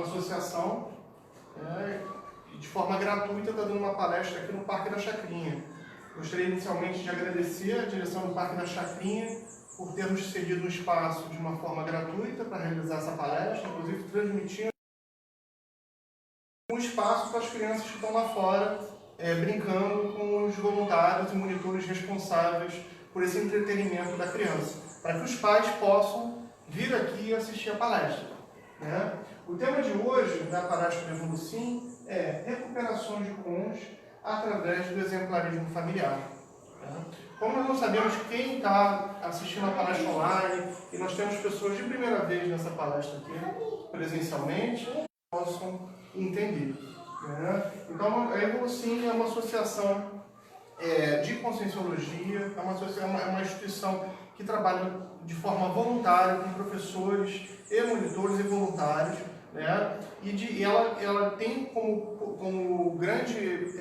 uma associação e de forma gratuita está dando uma palestra aqui no Parque da Chacrinha. Gostaria inicialmente de agradecer a direção do Parque da Chacrinha por termos cedido um espaço de uma forma gratuita para realizar essa palestra, inclusive transmitindo um espaço para as crianças que estão lá fora brincando com os voluntários e monitores responsáveis por esse entretenimento da criança, para que os pais possam vir aqui e assistir a palestra. Né? O tema de hoje da palestra do Evolucim é recuperações de cônjuge através do exemplarismo familiar. Né? Como nós não sabemos quem está assistindo a palestra online, e nós temos pessoas de primeira vez nessa palestra aqui, presencialmente, possam entender. Né? Então, a Evolucim é uma associação de conscienciologia, é uma instituição que trabalha de forma voluntária com professores e monitores e voluntários, né? E ela tem como grande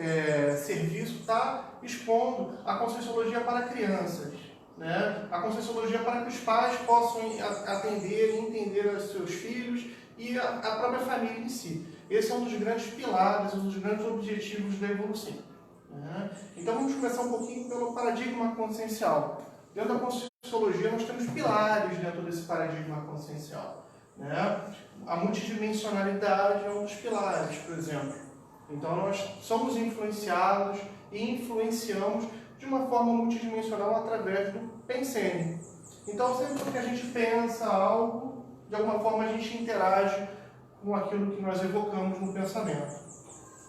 serviço estar expondo a conscienciologia para crianças, né? A conscienciologia para que os pais possam atender e entender os seus filhos e a própria família em si. Esse é um dos grandes pilares, um dos grandes objetivos da Evolucim. Né? Então vamos começar um pouquinho pelo paradigma consciencial. Dentro da conscienciologia nós temos pilares dentro desse paradigma consciencial. Né? A multidimensionalidade é um dos pilares, por exemplo. Então nós somos influenciados e influenciamos de uma forma multidimensional através do pensene. Então sempre que a gente pensa algo, de alguma forma a gente interage com aquilo que nós evocamos no pensamento.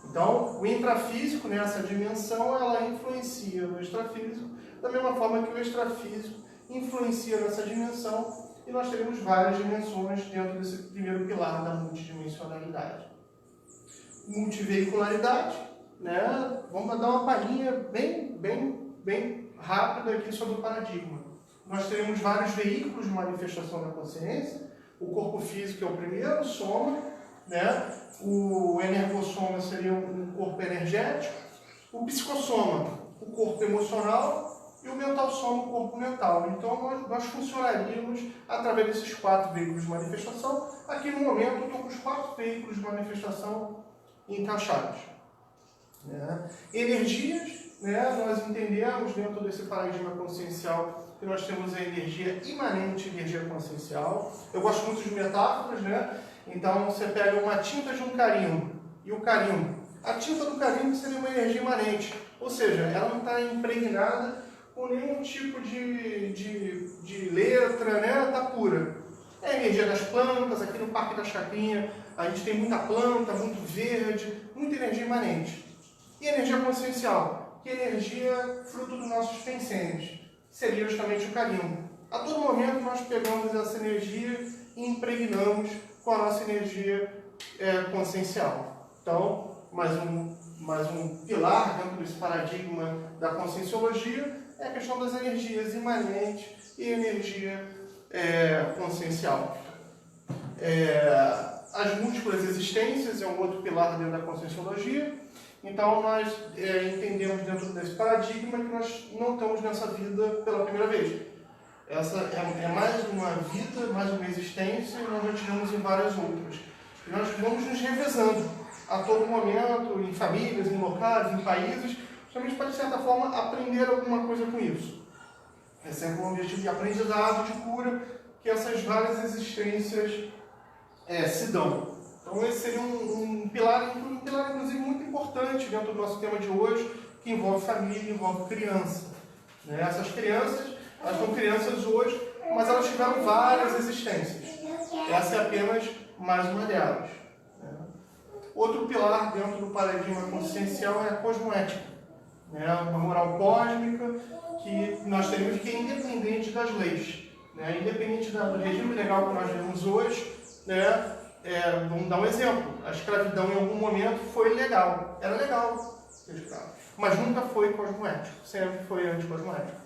Então, o intrafísico, nessa dimensão, ela influencia no extrafísico, da mesma forma que o extrafísico influencia nessa dimensão, e nós teremos várias dimensões dentro desse primeiro pilar da multidimensionalidade. Multiveicularidade, né? Vamos dar uma palhinha bem rápida aqui sobre o paradigma. Nós teremos vários veículos de manifestação da consciência. O corpo físico é o primeiro, o soma, né? O energossoma seria um corpo energético, o psicossoma, o corpo emocional, e o mental-soma, o corpo mental. Então, nós funcionaríamos através desses 4 veículos de manifestação. Aqui no momento, eu estou com os 4 veículos de manifestação encaixados. Né? Energias, né? Nós entendemos dentro desse paradigma consciencial que nós temos a energia imanente e energia consciencial. Eu gosto muito de metáforas, né? Então, você pega uma tinta de um carimbo e o carimbo. A tinta do carimbo seria uma energia imanente, ou seja, ela não está impregnada com nenhum tipo de letra, né? Está pura. É a energia das plantas, aqui no Parque da Chacrinha, a gente tem muita planta, muito verde, muita energia imanente. E energia consciencial, que é energia fruto dos nossos pensenes, seria justamente o carimbo. A todo momento nós pegamos essa energia e impregnamos com a nossa energia consciencial. Então, mais um pilar dentro desse paradigma da conscienciologia é a questão das energias imanentes e energia consciencial. As múltiplas existências é um outro pilar dentro da conscienciologia. Então, nós entendemos dentro desse paradigma que nós não estamos nessa vida pela primeira vez. Essa é mais uma vida, mais uma existência, e nós já tivemos em várias outras. E nós vamos nos revezando a todo momento, em famílias, em locais, em países, justamente para, de certa forma, aprender alguma coisa com isso. É sempre um objetivo de aprendizado, de cura, que essas várias existências se dão. Então esse seria um pilar, inclusive, muito importante dentro do nosso tema de hoje, que envolve família, envolve criança. Né? Essas crianças, elas são crianças hoje, mas elas tiveram várias existências. Essa é apenas mais uma delas. Né? Outro pilar dentro do paradigma consciencial é a cosmoética. Né? Uma moral cósmica que nós temos que é independente das leis. Né? Independente do regime legal que nós vemos hoje, né? Vamos dar um exemplo. A escravidão em algum momento foi legal. Era legal ser escravo. Mas nunca foi cosmoético. Sempre foi anticosmoético.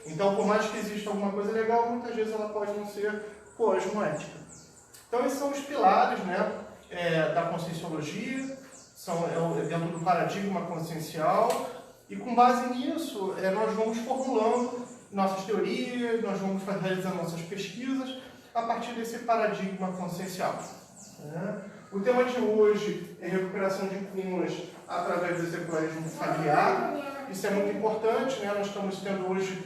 Então, por mais que exista alguma coisa legal, muitas vezes ela pode não ser cosmoética. Então, esses são os pilares, né, da conscienciologia, são dentro do paradigma consciencial, e com base nisso, nós vamos formulando nossas teorias, nós vamos realizando nossas pesquisas a partir desse paradigma consciencial. O tema de hoje é recuperação de climas através do exemplarismo familiar. Isso é muito importante, né? Nós estamos tendo hoje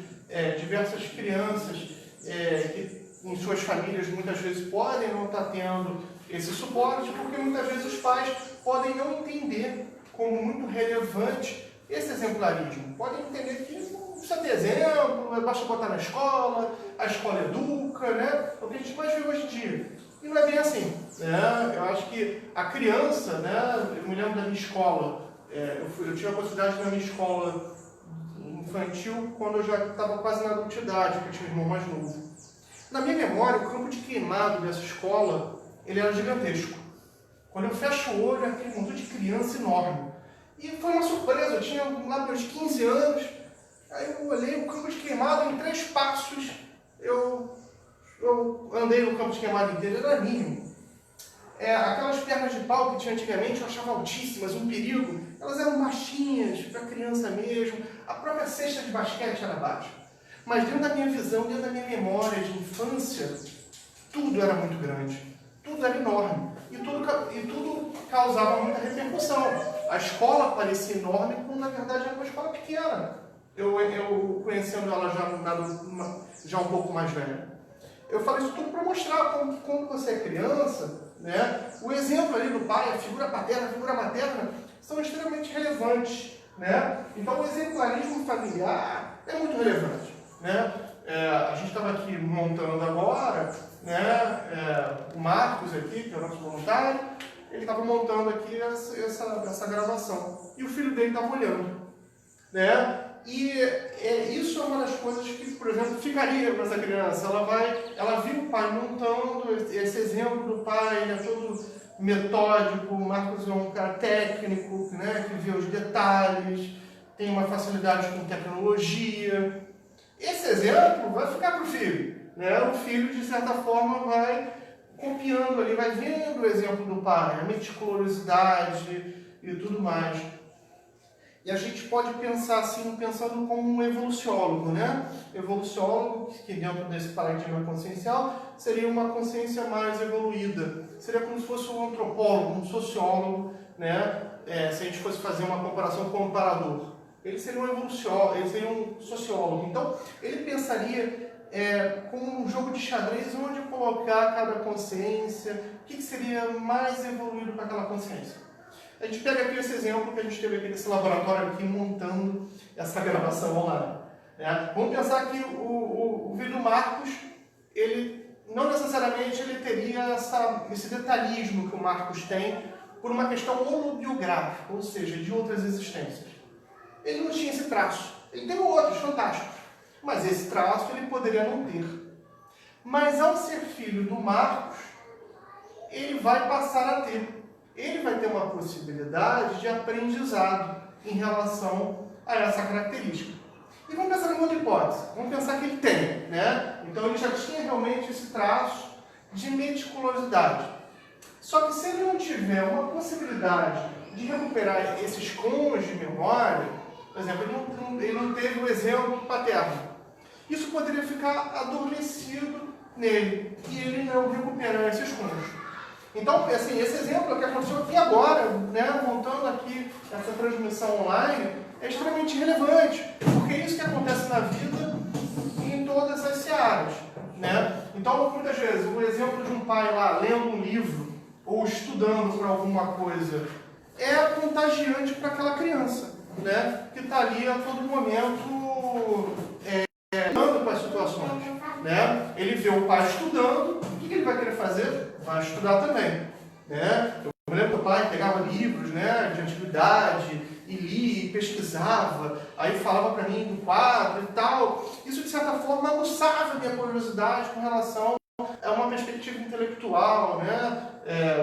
diversas crianças que em suas famílias muitas vezes podem não estar tendo esse suporte, porque muitas vezes os pais podem não entender como muito relevante esse exemplarismo. Podem entender que não precisa ter exemplo, basta botar na escola, a escola educa, né? É o que a gente mais vê hoje em dia. E não é bem assim, né? Eu acho que a criança, né? Eu me lembro da minha escola, eu tive a possibilidade na minha escola infantil quando eu já estava quase na adultidade, porque eu tinha um irmão mais novo. Na minha memória, o campo de queimado dessa escola, ele era gigantesco. Quando eu fecho o olho, aquele montão de criança enorme. E foi uma surpresa, eu tinha lá meus 15 anos, aí eu olhei o campo de queimado em 3 passos, eu andei no campo de queimado inteiro, era mínimo. Aquelas pernas de pau que tinha antigamente eu achava altíssimas, um perigo, elas eram baixinhas, para criança mesmo, a própria cesta de basquete era baixa. Mas dentro da minha visão, dentro da minha memória de infância, tudo era muito grande, tudo era enorme, e tudo causava muita repercussão. A escola parecia enorme, quando na verdade era uma escola pequena. Eu conhecendo ela já um pouco mais velha. Eu falei isso tudo para mostrar como quando você é criança, né, o exemplo ali do pai, a figura paterna, a figura materna, são extremamente relevantes. Né? Então o exemplarismo familiar é muito relevante. Né? A gente estava aqui montando agora, né, o Marcos aqui, que é o nosso voluntário, ele estava montando aqui essa gravação. E o filho dele estava olhando. Né? E isso é uma das coisas que, por exemplo, ficaria para essa criança. Ela viu o pai montando, esse exemplo do pai, ele é todo metódico, o Marcos é um cara técnico, né, que vê os detalhes, tem uma facilidade com tecnologia. Esse exemplo vai ficar para o filho. Né? O filho, de certa forma, vai copiando ali, vai vendo o exemplo do pai, a meticulosidade e tudo mais. E a gente pode pensar assim, pensando como um evoluciólogo, né? Evoluciólogo, que dentro desse paradigma consciencial, seria uma consciência mais evoluída. Seria como se fosse um antropólogo, um sociólogo, né? Se a gente fosse fazer uma comparação com um comparador. Ele seria um evoluciólogo, ele seria um sociólogo. Então, ele pensaria como um jogo de xadrez, onde colocar cada consciência, o que seria mais evoluído para aquela consciência. A gente pega aqui esse exemplo que a gente teve aqui nesse laboratório aqui montando essa gravação online. Né? Vamos pensar que o vídeo do Marcos, ele não necessariamente ele teria esse detalhismo que o Marcos tem por uma questão holobiográfica, ou seja, de outras existências. Ele não tinha esse traço. Ele teve outros fantásticos, mas esse traço ele poderia não ter. Mas ao ser filho do Marcos, ele vai passar a ter. Ele vai ter uma possibilidade de aprendizado em relação a essa característica. E vamos pensar numa outra hipótese. Vamos pensar que ele tem, né? Então ele já tinha realmente esse traço de meticulosidade. Só que se ele não tiver uma possibilidade de recuperar esse esconde de memória, por exemplo, ele não teve o exemplo paterno. Isso poderia ficar adormecido nele e ele não recuperar esse esconde. Então, assim, esse exemplo que aconteceu aqui agora, né, montando aqui essa transmissão online, é extremamente relevante, porque é isso que acontece na vida em todas as searas. Né? Então, muitas vezes, o exemplo de um pai lá lendo um livro ou estudando por alguma coisa é contagiante para aquela criança, né, que está ali a todo momento lidando com as situações. Né? Ele vê o pai estudando, o que ele vai querer fazer? Vai estudar também. Né? Eu me lembro que o pai pegava livros, né, de antiguidade e lia e pesquisava, aí falava para mim do quadro e tal. Isso, de certa forma, aguçava a minha curiosidade com relação a uma perspectiva intelectual. Né?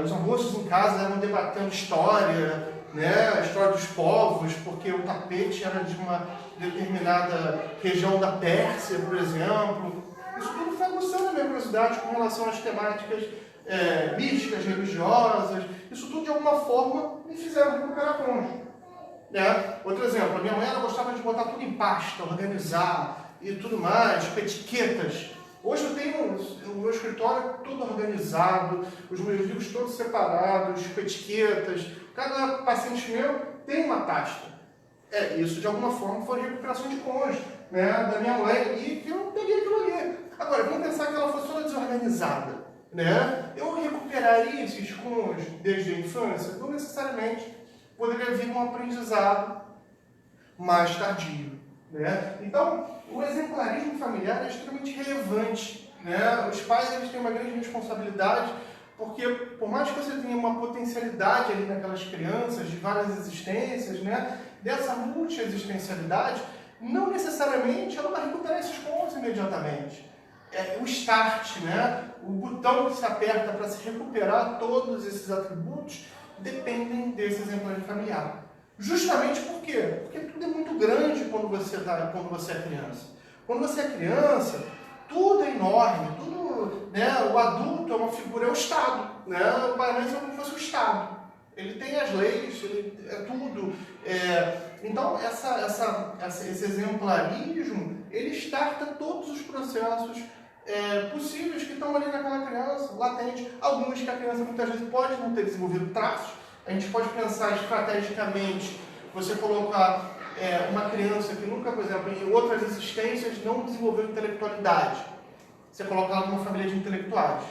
Os almoços em casa eram debatendo história, né, a história dos povos, porque o tapete era de uma determinada região da Pérsia, por exemplo. Isso tudo foi aguçando a minha curiosidade com relação às temáticas místicas, religiosas. Isso tudo, de alguma forma, me fizeram recuperar cônjuge. Né? Outro exemplo, a minha mãe ela gostava de botar tudo em pasta, organizar e tudo mais, com etiquetas. Hoje eu tenho o meu escritório todo organizado, os meus livros todos separados, com etiquetas. Cada paciente meu tem uma pasta. Isso de alguma forma foi recuperação de cônjuge, né, da minha mãe, e que eu peguei aquilo ali. Agora, vamos pensar que ela fosse toda desorganizada, né? Eu recuperaria esses cônjuges desde a infância? Não necessariamente. Poderia vir um aprendizado mais tardio, né? Então, o exemplarismo familiar é extremamente relevante, né? Os pais, eles têm uma grande responsabilidade, porque por mais que você tenha uma potencialidade ali naquelas crianças, de várias existências, né? Dessa multi-existencialidade, não necessariamente ela vai recuperar esses pontos imediatamente. O start, né? O botão que se aperta para se recuperar todos esses atributos dependem desse exemplarismo familiar. Justamente por quê? Porque tudo é muito grande quando você é criança. Quando você é criança, tudo é enorme, tudo, né? O adulto é uma figura, é o Estado, né? O país é como se fosse o Estado. Ele tem as leis, ele é tudo. Então, esse exemplarismo, ele starta todos os processos possíveis que estão ali naquela criança, latente. Alguns que a criança muitas vezes pode não ter desenvolvido traços. A gente pode pensar estrategicamente, você colocar uma criança que nunca, por exemplo, em outras existências não desenvolveu intelectualidade. Você coloca ela numa família de intelectuais.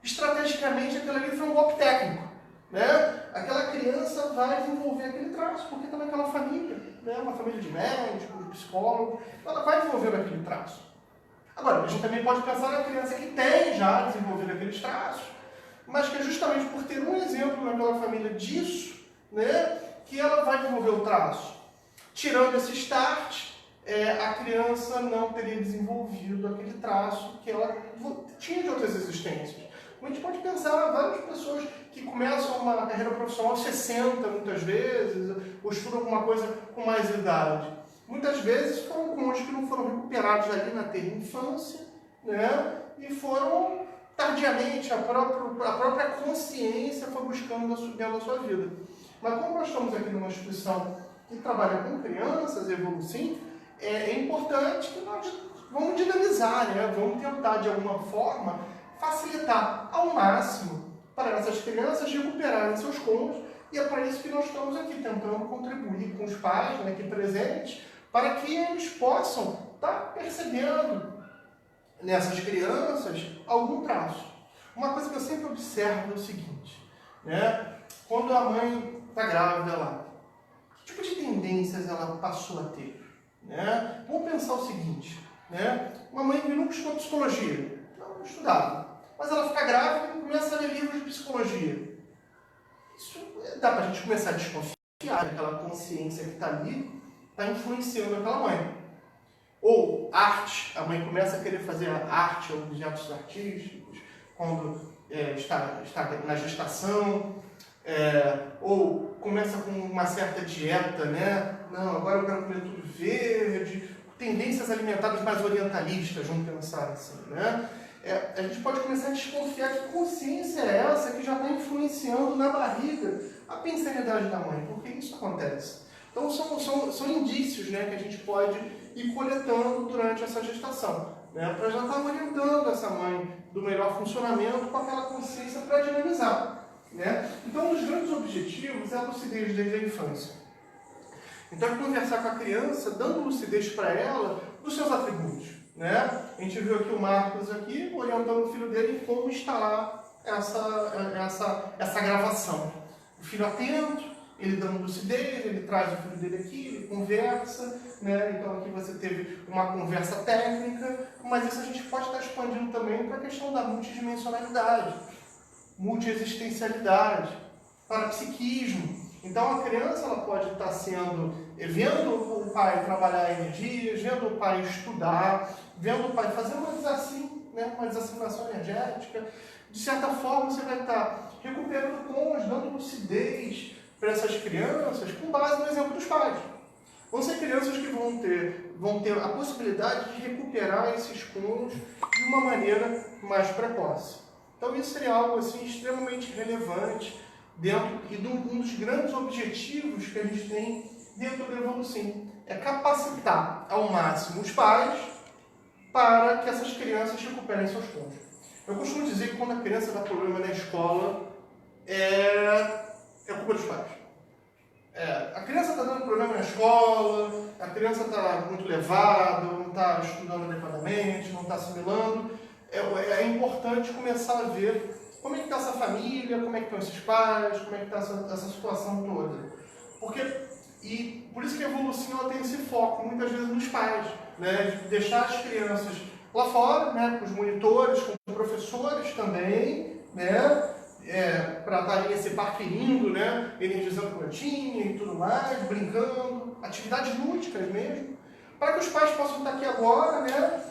Estrategicamente, aquilo ali foi um golpe técnico, né? Aquela criança vai desenvolver aquele traço, porque está naquela família, né? Uma família de médicos, de psicólogos, ela vai desenvolver aquele traço. Agora, a gente também pode pensar na criança que tem já desenvolvido aqueles traços, mas que é justamente por ter um exemplo naquela família disso, né, que ela vai desenvolver o traço. Tirando esse start, a criança não teria desenvolvido aquele traço que ela tinha de outras existências. A gente pode pensar várias pessoas que começam uma carreira profissional aos 60, muitas vezes, ou estudam alguma coisa com mais idade. Muitas vezes foram cônjuges que não foram recuperados ali na terra infância, né? E foram tardiamente, a própria consciência foi buscando dentro da sua vida. Mas como nós estamos aqui numa instituição que trabalha com crianças, Evolusim, é importante que nós vamos dinamizar, né? Vamos tentar de alguma forma facilitar ao máximo para essas crianças recuperarem seus cônjuges, e é para isso que nós estamos aqui tentando contribuir com os pais, né, aqui presentes, para que eles possam estar percebendo nessas crianças algum traço. Uma coisa que eu sempre observo é o seguinte, né? Quando a mãe está grávida lá, que tipo de tendências ela passou a ter? Né? Vamos pensar o seguinte, né? Uma mãe que nunca estudou psicologia, não estudava, mas ela fica grávida e começa a ler livros de psicologia. Isso dá para a gente começar a desconfiar que aquela consciência que está ali está influenciando aquela mãe. Ou arte, a mãe começa a querer fazer arte, objetos artísticos, quando está na gestação, ou começa com uma certa dieta, né? Não, agora eu quero comer tudo verde, tendências alimentares mais orientalistas, vamos pensar assim, né? A gente pode começar a desconfiar que consciência é essa que já está influenciando na barriga a pensanidade da mãe, porque isso acontece. Então são indícios, né, que a gente pode ir coletando durante essa gestação, né, para já estar orientando essa mãe do melhor funcionamento com aquela consciência para dinamizar, né? Então, um dos grandes objetivos é a lucidez desde a infância. Então, é conversar com a criança, dando lucidez para ela dos seus atributos, né? A gente viu aqui o Marcos aqui, orientando o filho dele em como instalar essa gravação. O filho atento, ele dando lucidez, ele traz o filho dele aqui, ele conversa, né? Então aqui você teve uma conversa técnica, mas isso a gente pode estar expandindo também para a questão da multidimensionalidade, multiexistencialidade, parapsiquismo. Então a criança ela pode estar vendo o pai trabalhar energias, vendo o pai estudar, vendo o pai fazer uma desassimilação energética. De certa forma você vai estar recuperando cônjuge, dando lucidez para essas crianças com base no exemplo dos pais. Vão ser crianças que vão ter a possibilidade de recuperar esses cônjuges de uma maneira mais precoce. Então isso seria algo assim, extremamente relevante dentro e um dos grandes objetivos que a gente tem dentro do Evolusim. É capacitar ao máximo os pais para que essas crianças recuperem seus pontos. Eu costumo dizer que quando a criança dá problema na escola, é culpa dos pais. A criança está dando problema na escola, a criança está muito levada, não está estudando adequadamente, não está assimilando. É importante começar a ver como é que está essa família, como é que estão esses pais, como é que está essa situação toda. E por isso que a evolução ela tem esse foco, muitas vezes, nos pais, né? De deixar as crianças lá fora, né? Com os monitores, com os professores também, né? Para estarem esse parque lindo, né? Energizando plantinha e tudo mais, brincando, atividades lúdicas mesmo, para que os pais possam estar aqui agora, né?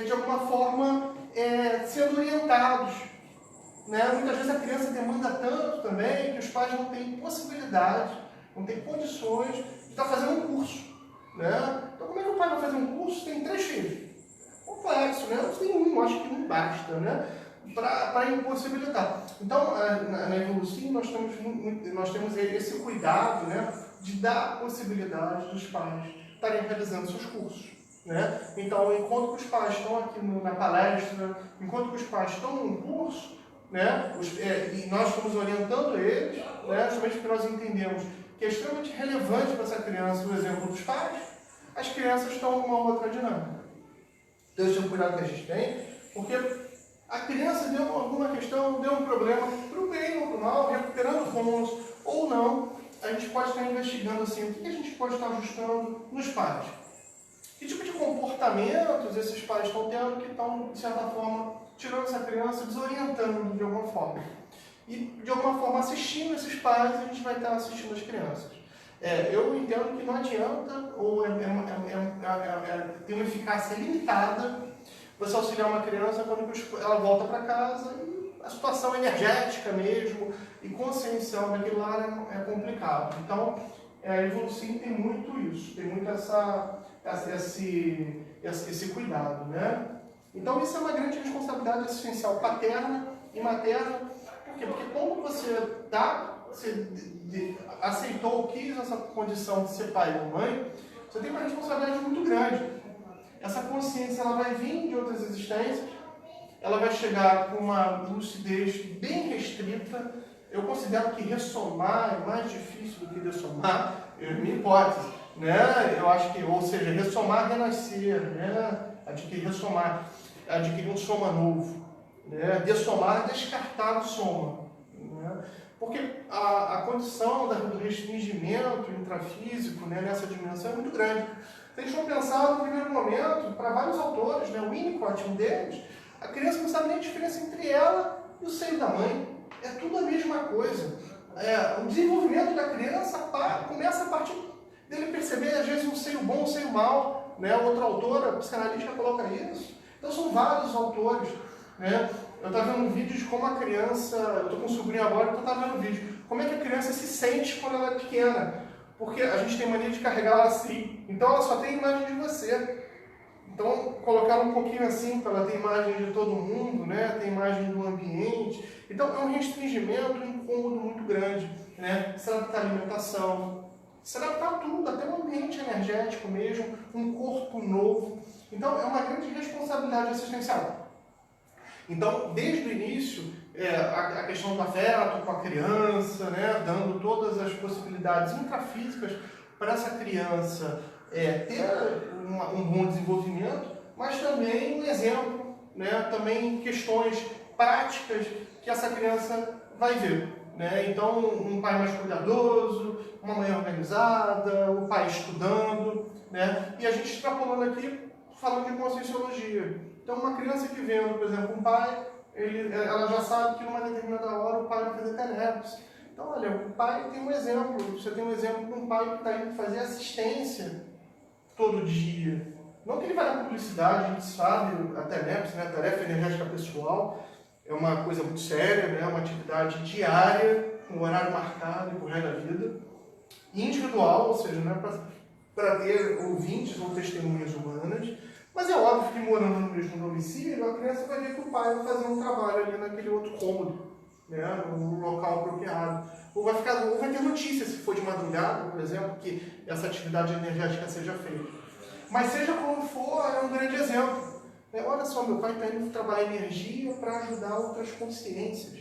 De alguma forma, sendo orientados. Né? Muitas vezes a criança demanda tanto também que os pais não têm possibilidade, não têm condições de estar fazendo um curso. Né? Então, como é que o pai vai fazer um curso? Tem 3 filhos. Complexo, né? Não tem um, acho que não basta, né? Para impossibilitar. Então, na evolução, nós temos esse cuidado, né? De dar a possibilidade dos pais estarem realizando seus cursos. Né? Então, enquanto que os pais estão aqui na palestra, enquanto que os pais estão num curso, né? E nós estamos orientando eles, né? Justamente porque nós entendemos que é extremamente relevante para essa criança o exemplo dos pais, as crianças estão numa outra dinâmica. Então, esse é o cuidado que a gente tem, porque a criança deu alguma questão, deu um problema para o bem ou para o mal, recuperando pontos ou não, a gente pode estar investigando assim, o que a gente pode estar ajustando nos pais. Que tipo de comportamentos esses pais estão tendo que estão, de certa forma, tirando essa criança, desorientando de alguma forma. E, de alguma forma, assistindo esses pais, a gente vai estar assistindo as crianças. Eu entendo que não adianta, ou tem uma eficácia limitada, você auxiliar uma criança quando ela volta para casa e a situação energética mesmo e consciencial daquilo lá é complicado. Então, a evolução tem muito isso, tem muito esse cuidado, né? Então, isso é uma grande responsabilidade assistencial paterna e materna. Por quê? Porque como você aceitou, quis essa condição de ser pai ou mãe, você tem uma responsabilidade muito grande. Essa consciência ela vai vir de outras existências, ela vai chegar com uma lucidez bem restrita. Eu considero que ressomar é mais difícil do que dessomar, minha hipótese. Né? Eu acho que, ou seja, ressomar, renascer, né? Adquirir um soma novo, né? Dessomar, descartar o soma, né? Porque a condição do restringimento intrafísico, né, nessa dimensão é muito grande. Se a gente for pensar no primeiro momento, para vários autores, né, o Winnicott, um deles, a criança não sabe nem a diferença entre ela e o seio da mãe. É tudo a mesma coisa. O desenvolvimento da criança começa a partir dele perceber, às vezes, um seio bom, um seio mau. Né? Outra autora, psicanalítica, coloca isso. Então, são vários autores. Né? Eu estava vendo um vídeo de como a criança... Eu estou com um sobrinho agora, então eu estava vendo um vídeo. Como é que a criança se sente quando ela é pequena. Porque a gente tem mania de carregar ela assim. Então, ela só tem imagem de você. Então, colocar ela um pouquinho assim, para ela ter imagem de todo mundo, né? Ter imagem do ambiente. Então, é um restringimento, um incômodo muito grande. Né? Se adaptar à alimentação, se adaptar a tudo, até o ambiente energético mesmo, um corpo novo. Então, é uma grande responsabilidade assistencial. Então, desde o início, a questão do afeto com a criança, né? Dando todas as possibilidades intrafísicas para essa criança ter um bom desenvolvimento, mas também um exemplo, né? Também questões práticas que essa criança vai ver. Né? Então, um pai mais cuidadoso, uma mãe organizada, o pai estudando, né? E a gente extrapolando aqui, falando de conscienciologia. Então, uma criança que vendo, por exemplo, um pai, ela já sabe que numa determinada hora o pai vai fazer TENEPS. Então, olha, o pai tem um exemplo, você tem um exemplo de um pai que está indo fazer assistência todo dia. Não que ele vai dar publicidade, a gente sabe, a TENEPS, né? A tarefa energética pessoal, é uma coisa muito séria, né? Uma atividade diária, com horário marcado e por resto da vida. E individual, ou seja, não é para ter ouvintes ou testemunhas humanas. Mas é óbvio que morando no mesmo domicílio, a criança vai ver que o pai vai fazer um trabalho ali naquele outro cômodo, né? No local apropriado. Ou vai ter notícia, se for de madrugada, por exemplo, que essa atividade energética seja feita. Mas seja como for, é um grande exemplo. Olha só, meu pai está indo trabalhar energia para ajudar outras consciências.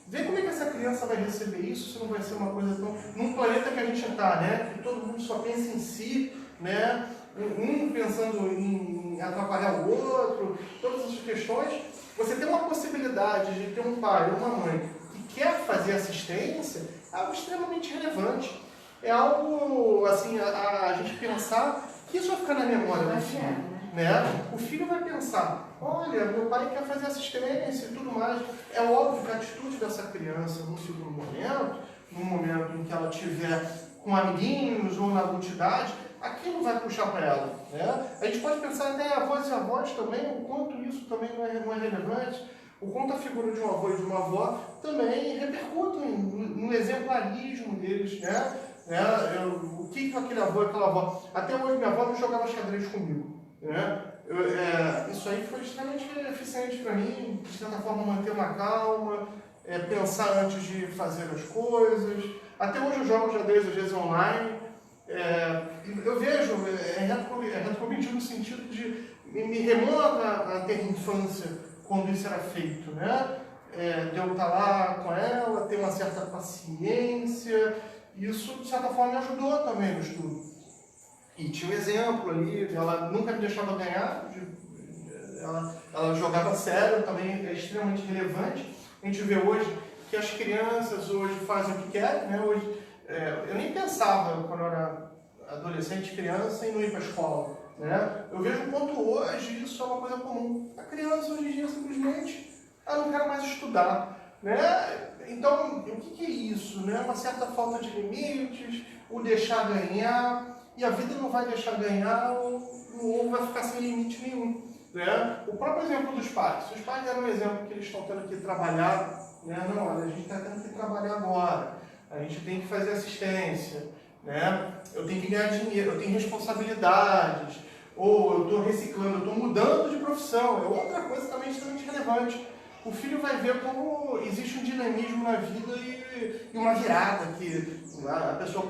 Vê como é que essa criança vai receber isso, se não vai ser uma coisa tão... Num planeta que a gente está, né? Que todo mundo só pensa em si, né? Um pensando em atrapalhar o outro, todas essas questões. Você tem uma possibilidade de ter um pai ou uma mãe que quer fazer assistência, é algo extremamente relevante. É algo, assim, a gente pensar que isso vai ficar na memória do filho. Né? O filho vai pensar, olha, meu pai quer fazer assistência e tudo mais. É óbvio que a atitude dessa criança, no segundo momento, no momento em que ela estiver com amiguinhos ou na adultidade, aquilo vai puxar para ela. Né? A gente pode pensar até em avós e avós também, o quanto isso também não é relevante, o quanto a figura de um avô e de uma avó também repercutem no exemplarismo deles. Né? O que aquele avô e aquela avó... Até hoje minha avó não jogava xadrez comigo. Né? Isso aí foi extremamente eficiente para mim, de certa forma manter uma calma, pensar antes de fazer as coisas. Até hoje eu jogo xadrez às vezes online. Eu vejo, retrocognitivo no sentido de me remonta a ter infância quando isso era feito, né? De eu estar lá com ela, ter uma certa paciência. Isso de certa forma me ajudou também no estudo. E tinha um exemplo ali, ela nunca me deixava ganhar, ela jogava sério, também é extremamente relevante. A gente vê hoje que as crianças hoje fazem o que querem, né? Hoje, eu nem pensava, quando eu era adolescente, criança, em não ir para a escola. Né? Eu vejo o quanto hoje isso é uma coisa comum. A criança hoje em dia simplesmente não quer mais estudar. Né? Então, o que é isso? Né? Uma certa falta de limites, o deixar ganhar. E a vida não vai deixar ganhar ou vai ficar sem limite nenhum. Né? O próprio exemplo dos pais. Os pais deram um exemplo que eles estão tendo que trabalhar. Né? Não, olha, a gente está tendo que trabalhar agora. A gente tem que fazer assistência. Né? Eu tenho que ganhar dinheiro, eu tenho responsabilidades. Ou eu estou reciclando, eu estou mudando de profissão. É outra coisa também extremamente relevante. O filho vai ver como existe um dinamismo na vida e uma virada, que a pessoa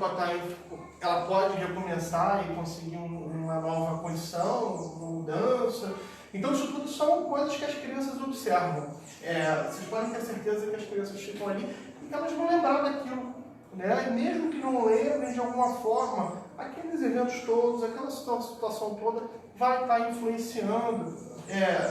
ela pode recomeçar e conseguir uma nova condição, uma mudança. Então isso tudo são coisas que as crianças observam. Vocês podem ter certeza que as crianças ficam ali e elas vão lembrar daquilo. Né? E mesmo que não lembrem de alguma forma, aqueles eventos todos, aquela situação toda vai estar influenciando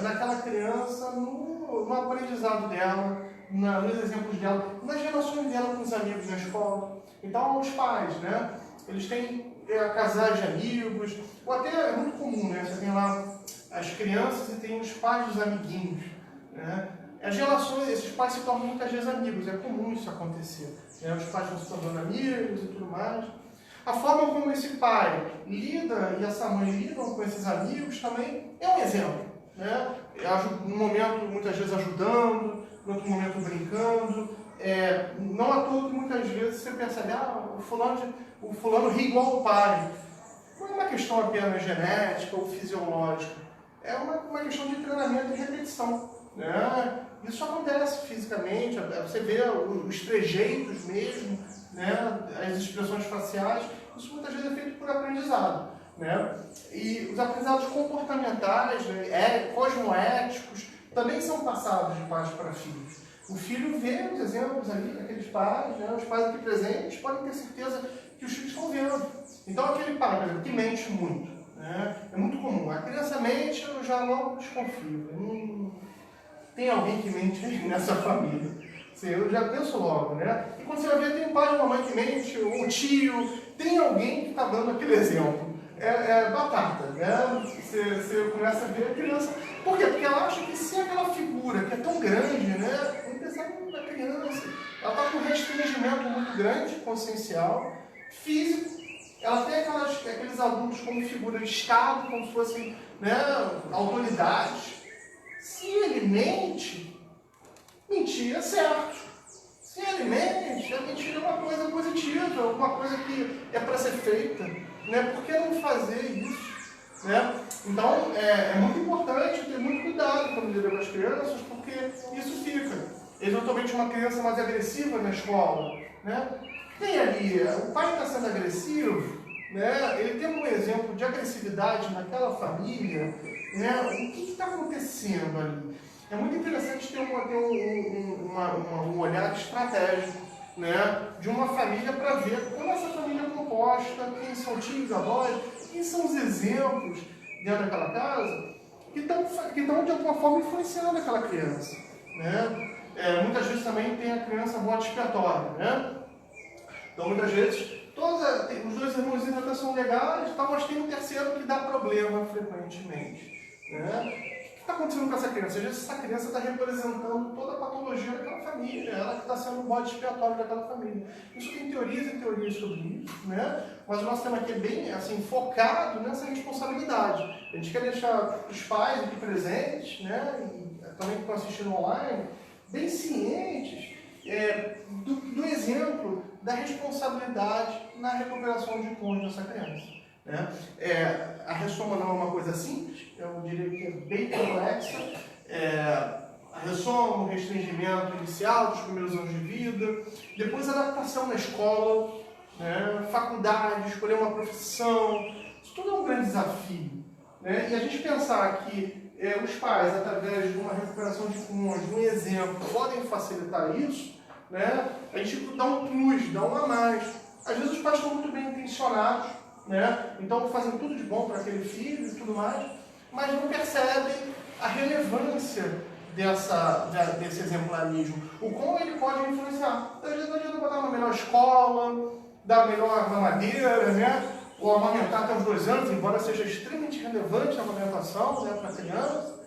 naquela criança, no aprendizado dela, nos exemplos dela, nas relações dela com os amigos na escola. Então, os pais, né? Eles têm casais de amigos, ou até é muito comum, né? Você tem lá as crianças e tem os pais dos amiguinhos. Né? As relações, esses pais se tornam muitas vezes amigos, é comum isso acontecer. Né? Os pais vão se tornando amigos e tudo mais. A forma como esse pai lida e essa mãe lidam com esses amigos também é um exemplo. Né? No momento, muitas vezes ajudando, no outro momento brincando. Não à toa que muitas vezes você percebe, o fulano ri igual ao pai. Não é uma questão apenas genética ou fisiológica, é uma questão de treinamento e repetição. Né? Isso acontece fisicamente, você vê os trejeitos mesmo, né? As expressões faciais, isso muitas vezes é feito por aprendizado. Né? E os aprendizados comportamentais, né, cosmoéticos, também são passados de pais para filhos. O filho vê os exemplos ali daqueles pais, né, os pais aqui presentes podem ter certeza que os filhos estão vendo. Então aquele pai, por exemplo, que mente muito, né, é muito comum. A criança mente, eu já logo desconfio. Tem alguém que mente nessa família. Eu já penso logo, né? E quando você vai ver, tem um pai ou uma mãe que mente, ou um tio, tem alguém que está dando aquele exemplo. Batata, né? Você começa a ver a criança. Por quê? Porque ela acha que se aquela figura que é tão grande, né? Tem que pensar na criança. Ela está com um restringimento muito grande, consciencial, físico. Ela tem aqueles adultos como figura de Estado, como se fossem, né, autoridades. Se ele mente, mentir é certo. Se ele mente, a mentira é uma coisa positiva, alguma coisa que é para ser feita. Né? Por que não fazer isso? Né? Então, é muito importante ter muito cuidado quando lida com as crianças, porque isso fica. Eventualmente, uma criança mais agressiva na escola, né? Tem ali, o pai está sendo agressivo, né, ele tem um exemplo de agressividade naquela família, né, o que está acontecendo ali? É muito interessante ter um olhar estratégico, né, de uma família para ver como essa família é composta, quem são tios, avós, quem são os exemplos dentro daquela casa que estão de alguma forma influenciando aquela criança, né? Muitas vezes também tem a criança bode expiatória, né? Então muitas vezes os dois irmãozinhos até são legais, mas tem um terceiro que dá problema frequentemente, né? O que está acontecendo com essa criança? Às vezes essa criança está representando toda a patologia daquela família, ela que está sendo o bode expiatório daquela família. Isso tem teorias e teorias sobre isso, né? Mas o nosso tema aqui é bem assim, focado nessa responsabilidade. A gente quer deixar os pais aqui presentes, né? E também que estão assistindo online, bem cientes do exemplo da responsabilidade na recuperação de cônjuge dessa criança. Né? A ressoma não é uma coisa simples, eu diria que é bem complexa. A ressoma, o restringimento inicial dos primeiros anos de vida, depois a adaptação na escola, né? Faculdade, escolher uma profissão, isso tudo é um grande desafio. Né? E a gente pensar que os pais, através de uma recuperação de cônjuge, um exemplo, podem facilitar isso, né? A gente dá um plus, dá um a mais. Às vezes os pais estão muito bem intencionados, né? Então fazem tudo de bom para aquele filho e tudo mais, mas não percebem a relevância desse exemplarismo, o como ele pode influenciar. Às vezes não adianta botar uma melhor escola, dar melhor mamadeira, né? Ou amamentar até os 2 anos, embora seja extremamente relevante a amamentação, né, para a criança,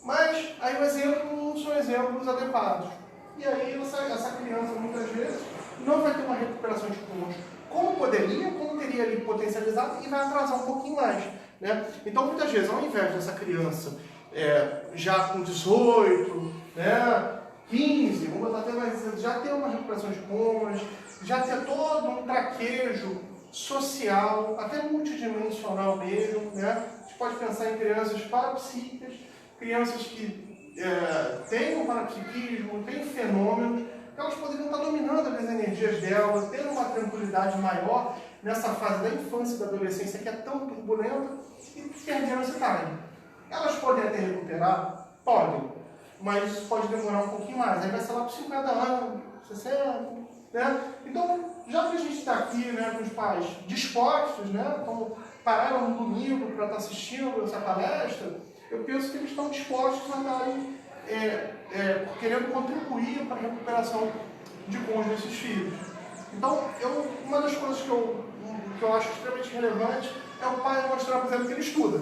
mas aí o exemplo não são exemplos adequados. E aí essa criança muitas vezes não vai ter uma recuperação de cônjuge como poderia, como teria ali potencializado, e vai atrasar um pouquinho mais. Né? Então muitas vezes, ao invés dessa criança já com 18, né, 15, vamos botar até mais, já ter uma recuperação de cônjuge, já ter todo um traquejo social, até multidimensional mesmo, né? A gente pode pensar em crianças parapsíquicas, crianças que têm um parapsiquismo, têm fenômenos, elas poderiam estar dominando as energias delas, tendo uma tranquilidade maior nessa fase da infância e da adolescência que é tão turbulenta e perdendo esse time. Elas podem até recuperar? Podem, mas pode demorar um pouquinho mais, aí vai ser lá por 50 anos, 60, né? Então, já que a gente está aqui, né, com os pais dispostos, né, então pararam no domingo para estar assistindo essa palestra, eu penso que eles estão dispostos a estarem querendo contribuir para a recuperação de cônjuge desses filhos. Então, uma das coisas que eu acho extremamente relevante é o pai mostrar, por exemplo, que ele estuda,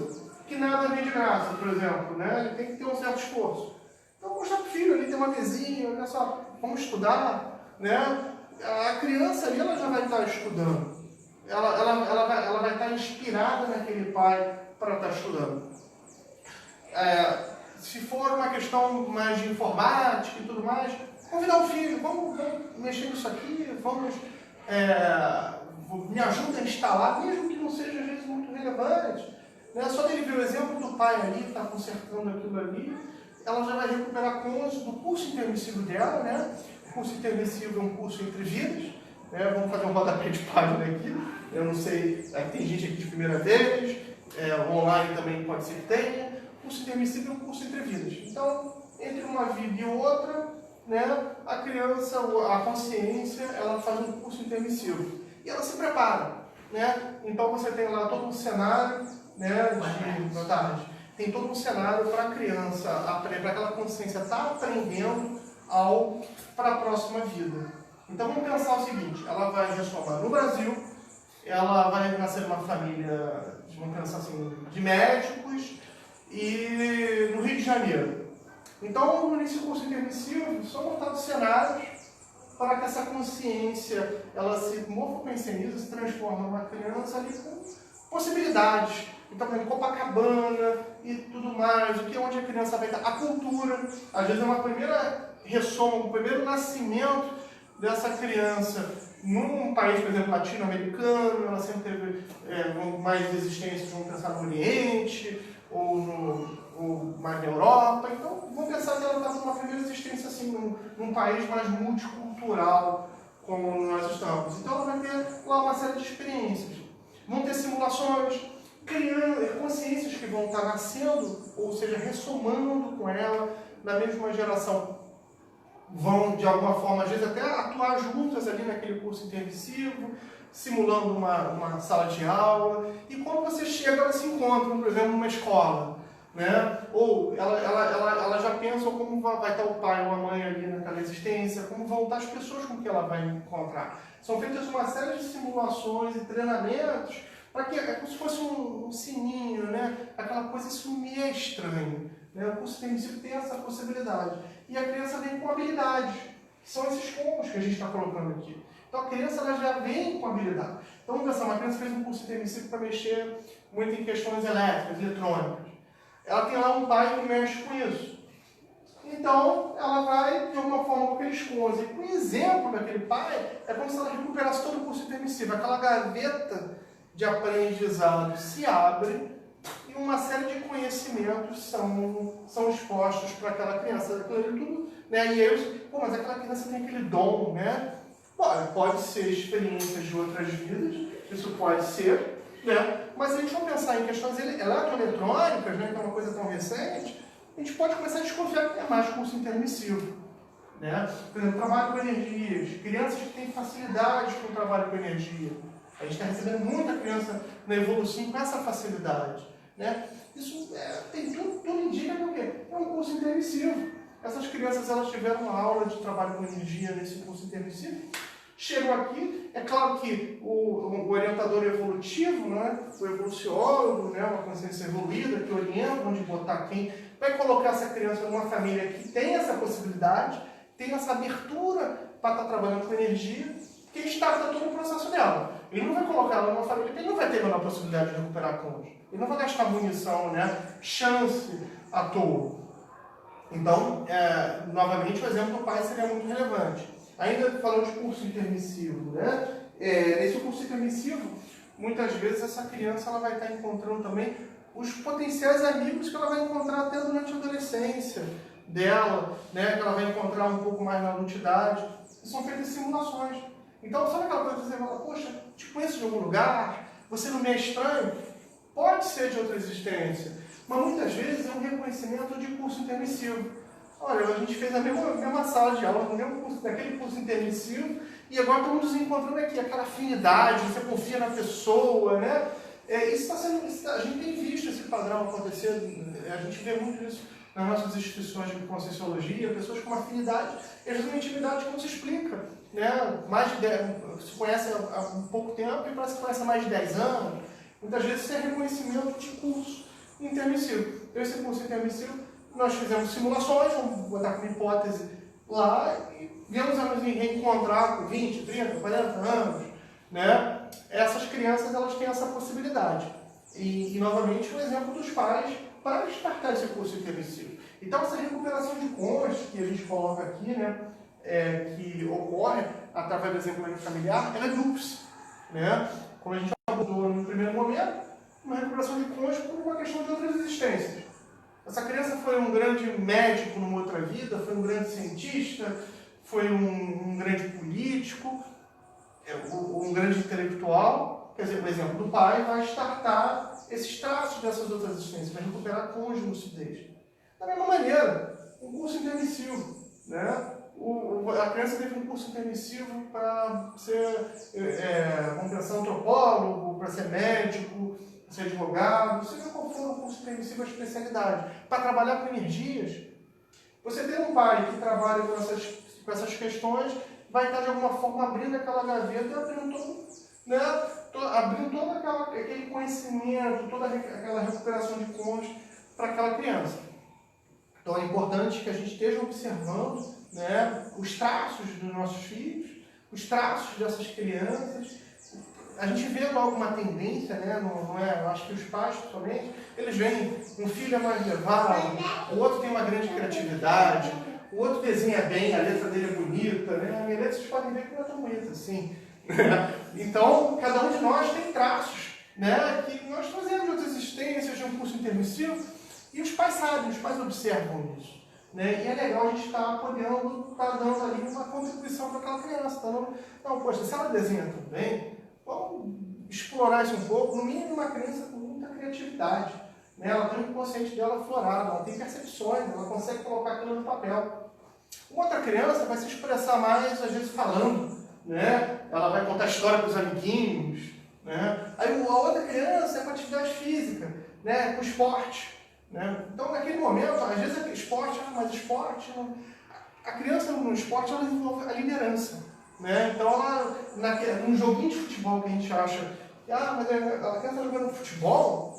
que nada vem de graça, por exemplo, né? Ele tem que ter um certo esforço. Então, mostrar para o filho, ali tem uma mesinha, olha só, vamos estudar, né? A criança ali, ela já vai estar estudando. Ela vai estar inspirada naquele pai para estar estudando. Se for uma questão mais de informática e tudo mais, convidar o filho, vamos mexer nisso aqui, me ajuda a instalar, mesmo que não seja às vezes muito relevante. Né? Só dele ver o exemplo do pai ali, está consertando aquilo ali, ela já vai recuperar cônjuge do curso intermissivo dela, né? O curso intermissivo é um curso entre vidas, né? Vamos fazer um rodapé de página aqui, eu não sei, tem gente aqui de primeira vez, online também pode ser que tenha. O curso intermissivo é um curso entre vidas. Então, entre uma vida e outra, né, a criança, a consciência, ela faz um curso intermissivo. E ela se prepara. Né? Então, você tem lá todo um cenário, né, boa tarde. Tem todo um cenário para a criança, para aquela consciência estar aprendendo algo para a próxima vida. Então, vamos pensar o seguinte, ela vai ressomar no Brasil, ela vai nascer numa família, vamos pensar assim, de médicos, e no Rio de Janeiro. Então, nesse curso intermissivo, são montados cenários para que essa consciência ela se morfopensioniza, se transforma numa criança ali com possibilidades. Então, por exemplo, Copacabana e tudo mais, o que é onde a criança vai estar. A cultura, às vezes é uma primeira ressoma, um primeiro nascimento dessa criança num país, por exemplo, latino-americano, ela sempre teve mais existências, vamos pensar no Oriente, ou mais na Europa. Então, vamos pensar que ela está numa primeira existência assim, num país mais multicultural, como nós estamos. Então, ela vai ter lá uma série de experiências. vão ter simulações, consciências que vão estar nascendo, ou seja, ressomando com ela na mesma geração. Vão, de alguma forma, às vezes até atuar juntas ali naquele curso intermissivo, simulando uma sala de aula. E quando você chega, elas se encontram, por exemplo, numa escola, né? Ou ela já pensa como vai estar o pai ou a mãe ali naquela existência, como vão estar as pessoas com que ela vai encontrar. São feitas uma série de simulações e treinamentos para que é como se fosse um sininho, né? Aquela coisa, isso me é estranho. Né? O curso intermissivo tem essa possibilidade. E a criança vem com habilidades, que são esses combos que a gente está colocando aqui. Então a criança ela já vem com habilidade. Então vamos pensar, uma criança fez um curso intermissivo para mexer muito em questões elétricas, eletrônicas. Ela tem lá um pai que mexe com isso. Então ela vai, de alguma forma, com aqueles combos. E com o exemplo daquele pai, é como se ela recuperasse todo o curso intermissivo. Aquela gaveta de aprendizado se abre e uma série de conhecimentos são expostos para aquela criança. Aquilo tudo, né? E aí, mas aquela criança tem aquele dom, né? Pode ser experiências de outras vidas, isso pode ser, né? Mas se a gente for pensar em questões eletroeletrônicas, né, que é uma coisa tão recente, a gente pode começar a desconfiar que é mais curso intermissivo. Né? Por exemplo, trabalho com energias, crianças que têm facilidade com o trabalho com energia. A gente está recebendo muita criança na evolução com essa facilidade. Né? Isso tem tudo indica que o quê? É um curso intermissivo. Essas crianças elas tiveram uma aula de trabalho com energia nesse curso intermissivo. Chegam aqui, é claro que o orientador evolutivo, né, o evoluciólogo, né, uma consciência evoluída que orienta onde botar quem, vai colocar essa criança numa família que tem essa possibilidade, tem essa abertura para estar trabalhando com energia, que starta todo o processo dela. Ele não vai colocar ela numa família que ele não vai ter a menor possibilidade de recuperar a cônjuge. Ele não vai gastar munição, né, chance à toa. Então, novamente, o exemplo do pai seria muito relevante. Ainda falando de curso intermissivo, né? Nesse curso intermissivo, muitas vezes essa criança ela vai estar encontrando também os potenciais amigos que ela vai encontrar até durante a adolescência dela, né? Que ela vai encontrar um pouco mais na adultidade. E são feitas simulações. Então, sabe aquela coisa que você fala, poxa, te conheço de algum lugar, você não me é estranho? Pode ser de outra existência, mas muitas vezes é um reconhecimento de curso intermissivo. Olha, a gente fez a mesma sala de aula, naquele curso intermissivo, e agora estamos nos encontrando aqui, aquela afinidade, você confia na pessoa, né? Isso está sendo, a gente tem visto esse padrão acontecer, a gente vê muito isso nas nossas instituições de Conscienciologia, pessoas com uma afinidade, e às vezes uma intimidade que não se explica, né? Se conhece há um pouco tempo e parece que conhece há mais de 10 anos. Muitas vezes isso é reconhecimento de curso intermissivo. Então, esse curso intermissivo, nós fizemos simulações, vamos botar como hipótese lá, e viemos a nos reencontrar com 20, 30, 40 anos. Né? Essas crianças elas têm essa possibilidade. E novamente, o exemplo dos pais para despertar esse curso intermissivo. Então, essa recuperação de cônjuge que a gente coloca aqui, né, que ocorre através do exemplo familiar, ela é dupla. Né? Como a gente abordou no primeiro momento, uma recuperação de cônjuge por uma questão de outras existências. Essa criança foi um grande médico numa outra vida, foi um grande cientista, foi um grande político, um grande intelectual. Quer dizer, o exemplo do pai vai startar esses traços dessas outras existências, vai recuperar a cônjuge lucidez. Da mesma maneira, um curso intermissivo. Né? A criança teve um curso intermissivo para ser, vamos pensar, antropólogo, para ser médico, ser advogado, seja qual for o curso intermissivo, a especialidade, para trabalhar com energias. Você tem um pai que trabalha com essas questões, vai estar de alguma forma abrindo aquela gaveta e abrindo todo aquele conhecimento, toda aquela recuperação de cônjuge para aquela criança. Então é importante que a gente esteja observando, né, os traços dos nossos filhos, os traços dessas crianças. A gente vê logo uma tendência, né? Não é? Eu acho que os pais, principalmente, eles veem um filho é mais levado, o outro tem uma grande criatividade, o outro desenha bem, a letra dele é bonita, né? A minha letra vocês podem ver que não é tão bonita assim. Então, cada um de nós tem traços, né? Que nós trazemos de outras existências, de um curso intermissivo, e os pais sabem, os pais observam isso. Né? E é legal a gente estar podendo, estar dando ali uma contribuição para aquela criança. Então, não, poxa, se ela desenha tão bem, vamos explorar isso um pouco, no mínimo uma criança com muita criatividade. Né? Ela tem o inconsciente dela aflorado, ela tem percepções, ela consegue colocar aquilo no papel. Uma outra criança vai se expressar mais, às vezes, falando, né? Ela vai contar história para os amiguinhos. Né? Aí a outra criança é com atividade física, né? Com esporte. Né? Então, naquele momento, às vezes é esporte, mas esporte... A criança no esporte ela desenvolve a liderança. Né? Então, ela, num joguinho de futebol que a gente acha que mas a criança está jogando futebol,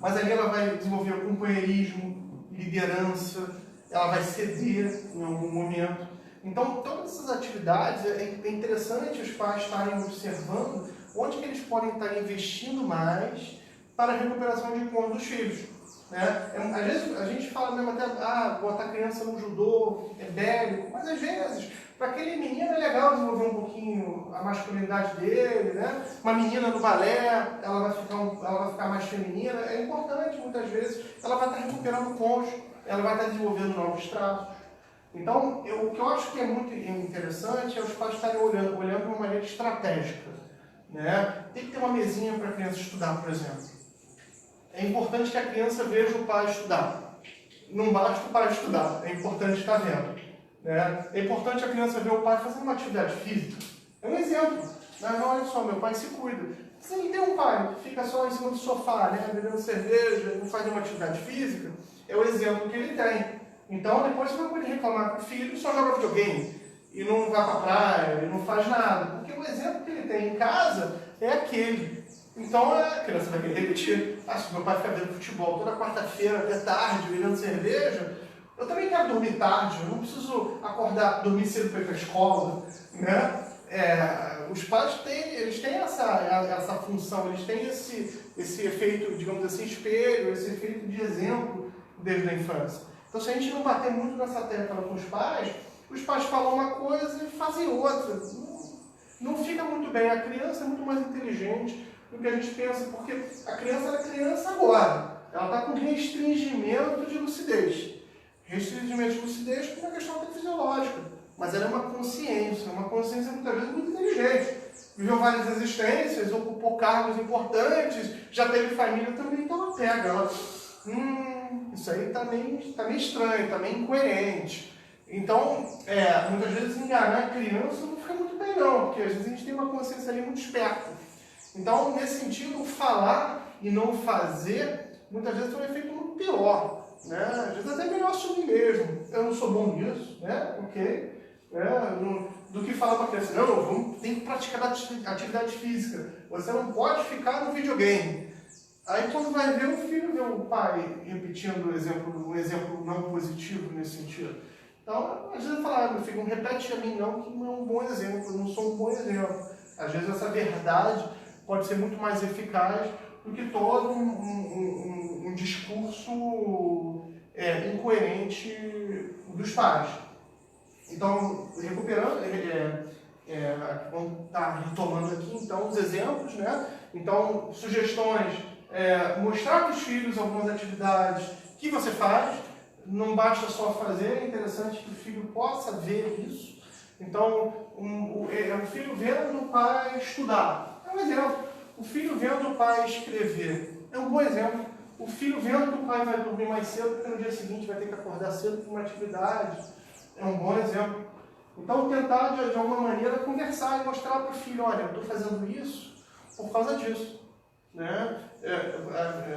mas ali ela vai desenvolver o companheirismo, liderança, ela vai ceder em algum momento. Então, todas essas atividades, é interessante os pais estarem observando onde que eles podem estar investindo mais para a recuperação de encontro dos filhos. Né? Às vezes a gente fala mesmo até, botar a criança no judô, é bélico, mas às vezes, para aquele menino é legal desenvolver um pouquinho a masculinidade dele, né? Uma menina no balé, ela vai ficar mais feminina, é importante muitas vezes, ela vai estar recuperando o cônjuge, ela vai estar desenvolvendo novos traços. Então, o que eu acho que é muito interessante é os pais estarem olhando de uma maneira estratégica. Né? Tem que ter uma mesinha para a criança estudar, por exemplo. É importante que a criança veja o pai estudar. Não basta o pai estudar, é importante estar vendo. Né? É importante a criança ver o pai fazendo uma atividade física. É um exemplo. Né? Olha só, meu pai se cuida. Se ele tem um pai que fica só em cima do sofá, né, bebendo cerveja, não faz nenhuma atividade física, é o exemplo que ele tem. Então, depois você vai poder reclamar que o filho só joga videogame e não vai para a praia, e não faz nada. Porque o exemplo que ele tem em casa é aquele. Então, a criança vai querer repetir. Se meu pai fica vendo futebol toda quarta-feira até tarde, bebendo cerveja, eu também quero dormir tarde, eu não preciso dormir cedo para ir para a escola. Né? Os pais têm essa função, eles têm esse efeito, digamos assim, espelho, esse efeito de exemplo desde a infância. Então, se a gente não bater muito nessa tecla com os pais falam uma coisa e fazem outra. Não fica muito bem. A criança é muito mais inteligente do que a gente pensa, porque a criança é criança agora. Ela está com restringimento de lucidez. Restringimento de lucidez por uma questão até fisiológica. Mas ela é uma consciência muitas vezes muito inteligente. Viveu várias existências, ocupou cargos importantes, já teve família também, então ela pega. Isso aí está meio estranho, está meio incoerente. Então, muitas vezes enganar a criança não fica muito bem não, porque às vezes a gente tem uma consciência ali muito esperta. Então, nesse sentido, falar e não fazer, muitas vezes tem um efeito muito pior. Né? Às vezes até é melhor assumir mesmo. Eu não sou bom nisso, né? Ok. Do que falar para a criança, não, tem que praticar atividade física. Você não pode ficar no videogame. Aí quando vai ver o filho, vê o pai repetindo um exemplo não positivo nesse sentido. Então, às vezes eu falo, meu filho, não repete a mim não, que não é um bom exemplo, eu não sou um bom exemplo. Às vezes essa verdade pode ser muito mais eficaz do que todo um discurso incoerente dos pais. Então, recuperando, vamos estar retomando aqui então os exemplos, né? Então, sugestões, mostrar para os filhos algumas atividades que você faz, não basta só fazer, é interessante que o filho possa ver isso. Então, o filho vendo o pai estudar, é um exemplo. O filho vendo o pai escrever, é um bom exemplo. O filho vendo que o pai vai dormir mais cedo, porque no dia seguinte vai ter que acordar cedo para uma atividade, é um bom exemplo. Então, tentar, de alguma maneira, conversar e mostrar para o filho, olha, eu estou fazendo isso por causa disso. Né?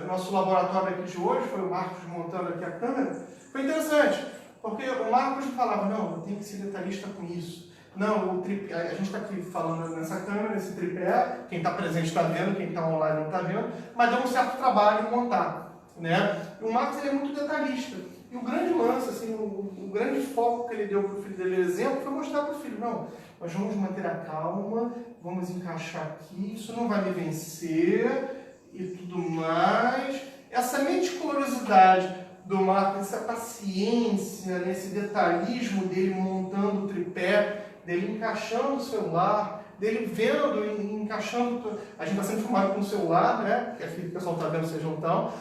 Nosso laboratório aqui de hoje, foi o Marcos montando aqui a câmera, foi interessante, porque o Marcos falava, não, eu tenho que ser detalhista com isso. Não, a gente está aqui falando nessa câmera, nesse tripé, quem está presente está vendo, quem está online não está vendo, mas deu um certo trabalho em montar. Né? E o Marcos ele é muito detalhista. E o grande lance, assim, o grande foco que ele deu para o filho dele, exemplo, foi mostrar para o filho, não, nós vamos manter a calma, vamos encaixar aqui, isso não vai me vencer e tudo mais. Essa meticulosidade do Marcos, essa paciência, esse detalhismo dele montando o tripé, dele encaixando o celular, dele vendo e encaixando. A gente está sendo filmado com o celular, né? Que aqui o pessoal está vendo, vocês não estão.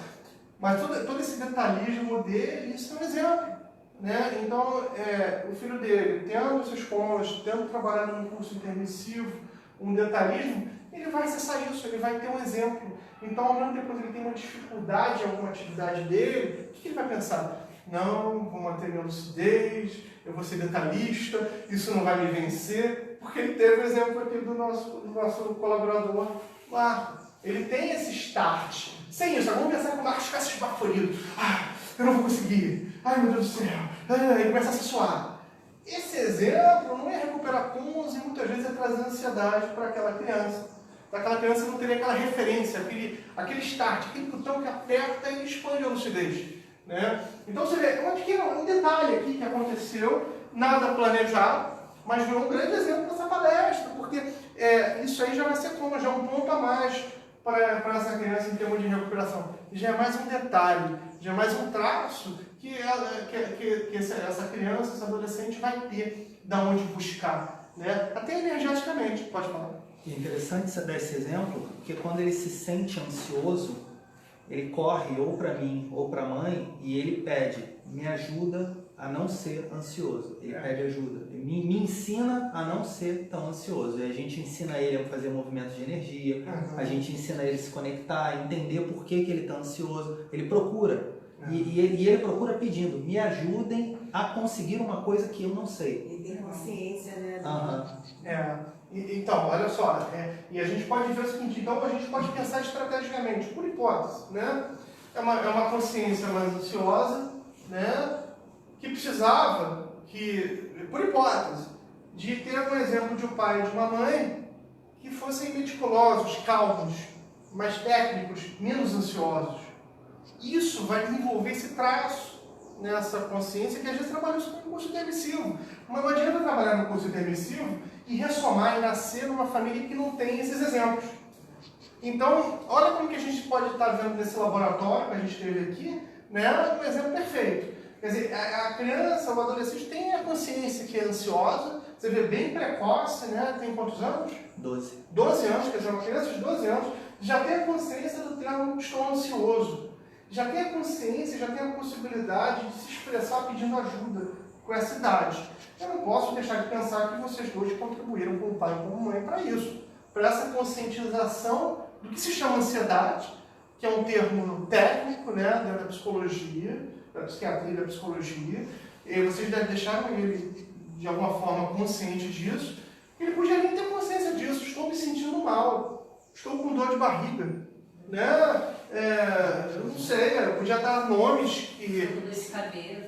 Mas todo esse detalhismo dele, isso é um exemplo. Né? Então, o filho dele, tendo esses cônjuges, tendo trabalhado num curso intermissivo, um detalhismo, ele vai acessar isso, ele vai ter um exemplo. Então, ao mesmo tempo que ele tem uma dificuldade em alguma atividade dele, o que ele vai pensar? Não, vou manter minha lucidez, eu vou ser detalhista, isso não vai me vencer, porque ele teve o exemplo aqui do nosso colaborador, Marco. Ele tem esse start. Sem isso, vamos pensar que o Marcos ficasse esbaforido. Eu não vou conseguir. Ai, meu Deus do céu. Ele começa a se suar. Esse exemplo não ia recuperar tons e muitas vezes ia trazer ansiedade para aquela criança. Para aquela criança não teria aquela referência, aquele start, aquele botão que aperta e expande a lucidez. Né? Então você vê, é um detalhe aqui que aconteceu, nada planejado, mas foi um grande exemplo dessa palestra, porque isso aí já vai ser como já um ponto a mais para essa criança em termos de recuperação. Já é mais um detalhe, já é mais um traço que essa criança, esse adolescente vai ter de onde buscar, né? Até energeticamente, pode falar. É interessante você dar esse exemplo, porque quando ele se sente ansioso, ele corre ou para mim ou para a mãe e ele pede, me ajuda a não ser ansioso. Ele pede ajuda. Ele me ensina a não ser tão ansioso. E a gente ensina ele a fazer movimentos de energia, a gente ensina ele a se conectar, a entender por que ele está ansioso. Ele procura. E ele procura pedindo, me ajudem a conseguir uma coisa que eu não sei. Ele tem consciência, né? Então, olha só, e a gente pode ver o seguinte, então a gente pode pensar estrategicamente, por hipótese, né? É uma consciência mais ansiosa, né? Que precisava, por hipótese, de ter um exemplo de um pai e de uma mãe que fossem meticulosos, calmos, mais técnicos, menos ansiosos. Isso vai desenvolver esse traço nessa consciência que a gente trabalha isso com o curso intermissivo. Mas não adianta trabalhar no curso intermissivo e ressomar e nascer numa família que não tem esses exemplos. Então, olha como que a gente pode estar vendo nesse laboratório que a gente teve aqui, né, um exemplo perfeito. Quer dizer, a criança, o adolescente tem a consciência que é ansiosa, você vê bem precoce, né, tem quantos anos? 12. 12 anos, quer dizer, uma criança de 12 anos já tem a consciência do termo estou ansioso. Já tem a consciência, já tem a possibilidade de se expressar pedindo ajuda com essa idade. Eu não posso deixar de pensar que vocês dois contribuíram com o pai e com a mãe para isso. Para essa conscientização do que se chama ansiedade, que é um termo técnico, né, da psicologia, da psiquiatria e da psicologia. E vocês deixaram ele, de alguma forma, consciente disso. Ele podia nem ter consciência disso. Estou me sentindo mal. Estou com dor de barriga. Né? Eu não sei, eu podia dar nomes que...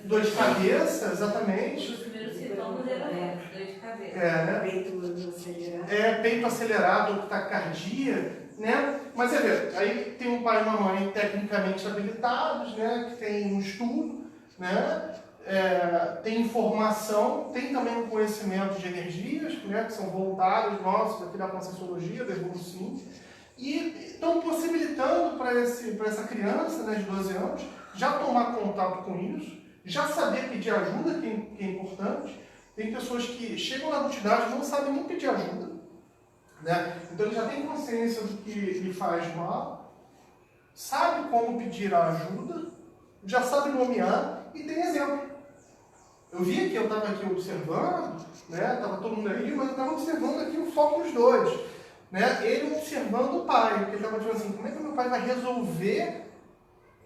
Dor de cabeça, exatamente. Os primeiros sintomas eram dor de cabeça. Né? Peito acelerado. Peito acelerado, taquicardia, né? Mas você vê, aí tem um pai e uma mãe tecnicamente habilitados, né? Que tem um estudo, né? Tem informação, tem também um conhecimento de energias, né? Que são voluntários nossos aqui da Conscienciologia, da Evolução. E estão possibilitando para essa criança, né, de 12 anos já tomar contato com isso, já saber pedir ajuda, que é importante. Tem pessoas que chegam na adultidade e não sabem nem pedir ajuda. Né? Então ele já tem consciência do que lhe faz mal, sabe como pedir a ajuda, já sabe nomear e tem exemplo. Eu vi que eu estava aqui observando, né? Estava todo mundo aí, mas eu estava observando aqui o foco dos dois. Né? Ele observando o pai, porque ele estava dizendo assim, como é que meu pai vai resolver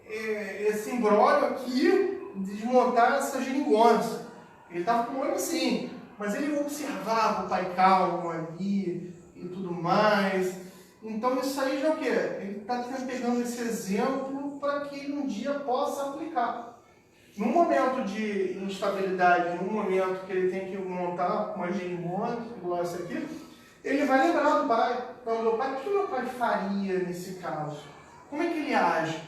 esse imbróglio aqui, desmontar essa geringonça? Ele estava com o olho assim, mas ele observava o pai calmo ali e tudo mais. Então isso aí já é o quê? Ele está pegando esse exemplo para que ele um dia possa aplicar. Num momento de instabilidade, num momento que ele tem que montar uma geringonça, igual essa aqui, ele vai lembrar do pai. Então, meu pai, o que meu pai faria nesse caso? Como é que ele age?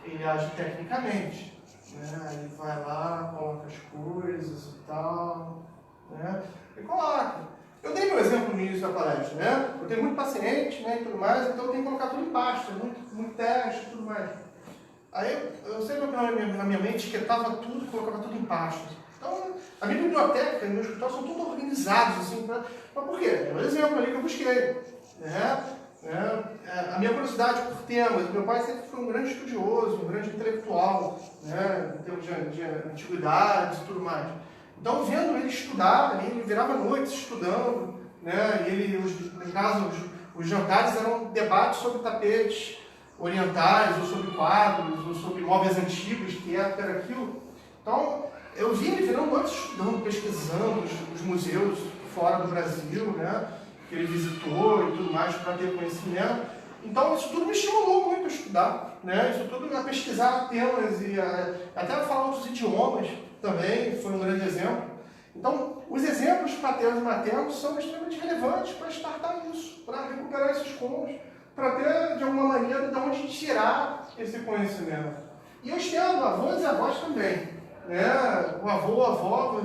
Ele age tecnicamente. Né? Ele vai lá, coloca as coisas e tal. Né? E coloca. Eu dei meu exemplo no início da palestra, né? Eu tenho muito paciente, né, e tudo mais, então eu tenho que colocar tudo em pasta, muito teste e tudo mais. Aí eu sempre na minha mente esquetava tudo e colocava tudo em pastas. Então, a minha biblioteca e meu escritório são todos organizados, assim, mas por quê? É um exemplo ali que eu busquei. Né? A minha curiosidade por temas, meu pai sempre foi um grande estudioso, um grande intelectual, né? Em termos de antiguidades e tudo mais. Então, vendo ele estudar, ele virava noites estudando, né? né? E ele, no caso, os jantares eram debates sobre tapetes orientais, ou sobre quadros, ou sobre móveis antigos, que época era aquilo. Então, eu vi ele virando noite estudando, pesquisando os museus fora do Brasil, né? Que ele visitou e tudo mais para ter conhecimento. Então, isso tudo me estimulou muito a estudar, né? Isso tudo a pesquisar temas e até a falar outros idiomas também, foi um grande exemplo. Então, os exemplos paternos e maternos são extremamente relevantes para startar isso, para recuperar esses cômodos, para ter, de alguma maneira, de onde tirar esse conhecimento. E eu estendo avós e avós também, né? O avô, a avó,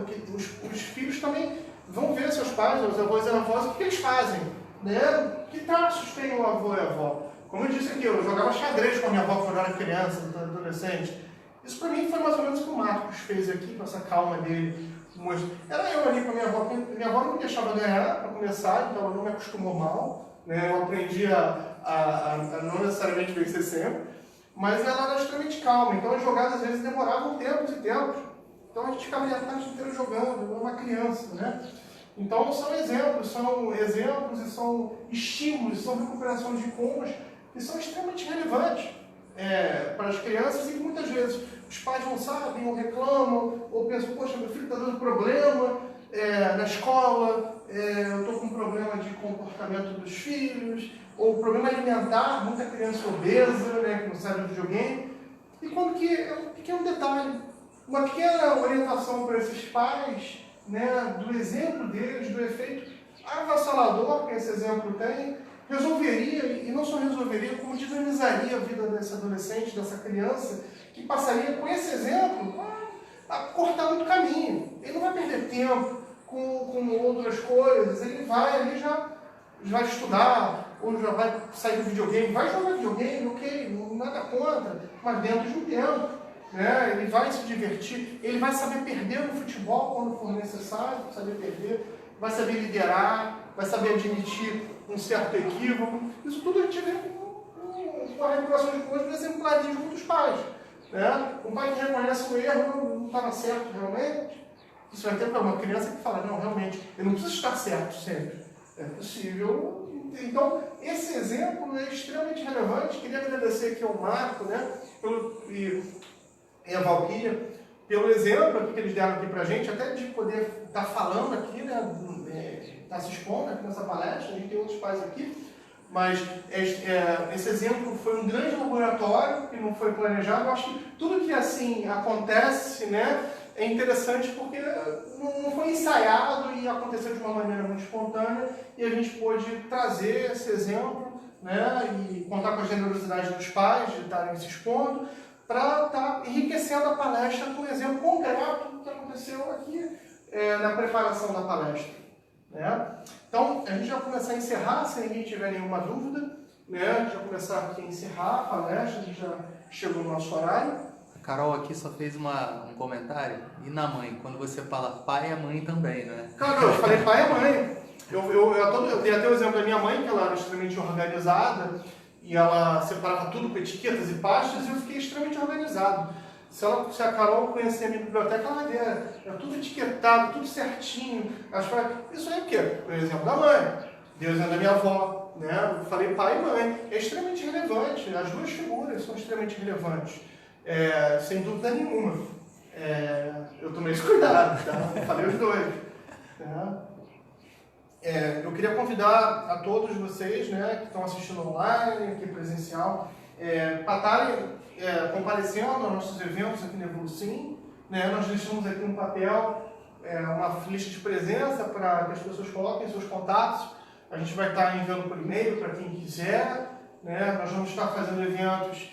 os filhos também vão ver seus pais, os avós e avós, o que eles fazem, né? Que traços tem o avô e a avó? Como eu disse aqui, eu jogava xadrez com a minha avó quando eu era criança, adolescente. Isso para mim foi mais ou menos o que o Marcos fez aqui, com essa calma dele. Era eu ali com a minha avó. Minha avó não me deixava ganhar para começar, então ela não me acostumou mal, né? Eu aprendi a não necessariamente vencer sempre, mas ela era extremamente calma, então as jogadas às vezes demoravam tempos e tempos. Então a gente ficava ali a tarde inteira jogando, eu era uma criança, né? Então são exemplos e são estímulos, são recuperações de cômodos que são extremamente relevantes para as crianças e que muitas vezes os pais não sabem ou reclamam ou pensam, poxa, meu filho está dando problema na escola, eu estou com problema de comportamento dos filhos, ou problema alimentar, muita criança obesa, né, que não sabe do videogame. E quando que é um pequeno detalhe, uma pequena orientação para esses pais, né, do exemplo deles, do efeito avassalador que esse exemplo tem, resolveria, e não só resolveria, como dinamizaria a vida desse adolescente, dessa criança, que passaria com esse exemplo a cortar muito caminho. Ele não vai perder tempo com outras coisas, ele vai ali já vai estudar, ou já vai sair do videogame, vai jogar videogame, ok, nada contra, mas dentro de um tempo. Né? Ele vai se divertir, ele vai saber perder no futebol quando for necessário, saber perder, vai saber liderar, vai saber admitir um certo equívoco. Isso tudo a gente vê com a regulação de coisas do exemplarismo dos pais. Né? Um pai que reconhece o erro não estava certo realmente. Isso vai ter para uma criança que fala, não, realmente, eu não preciso estar certo sempre. É possível. Então, esse exemplo é extremamente relevante. Queria agradecer aqui ao Marco, né, e a Valquíria, pelo exemplo que eles deram aqui para a gente, até de poder estar falando aqui, né, estar se expondo aqui nessa palestra. A gente tem outros pais aqui, mas esse exemplo foi um grande laboratório que não foi planejado. Eu acho que tudo que assim acontece, né, é interessante porque não foi ensaiado e aconteceu de uma maneira muito espontânea e a gente pôde trazer esse exemplo, né, e contar com a generosidade dos pais de estarem se expondo para estar enriquecendo a palestra com um exemplo concreto do que aconteceu aqui na preparação da palestra. Né? Então, a gente vai começar a encerrar, se ninguém tiver nenhuma dúvida, né? A gente vai começar aqui a encerrar a palestra, a gente já chegou no nosso horário. A Carol aqui só fez um comentário. E na mãe? Quando você fala pai, é mãe também, né? Claro, eu falei pai e mãe. Eu dei até o exemplo da minha mãe, que ela era extremamente organizada, e ela separava tudo com etiquetas e pastas, e eu fiquei extremamente organizado. Se a Carol conhecer a minha biblioteca, ela vai ver, é tudo etiquetado, tudo certinho. Isso aí é o quê? Por exemplo da mãe, Deus é da minha avó, né? Eu falei pai e mãe. É extremamente relevante, as duas figuras são extremamente relevantes, sem dúvida nenhuma. Eu tomei esse cuidado, tá? Falei os dois. Tá? Eu queria convidar a todos vocês, né, que estão assistindo online, aqui presencial, para estarem comparecendo aos nossos eventos aqui no Evolucim. Né? Nós deixamos aqui um papel, uma lista de presença para que as pessoas coloquem seus contatos. A gente vai estar enviando por e-mail para quem quiser. Né? Nós vamos estar fazendo eventos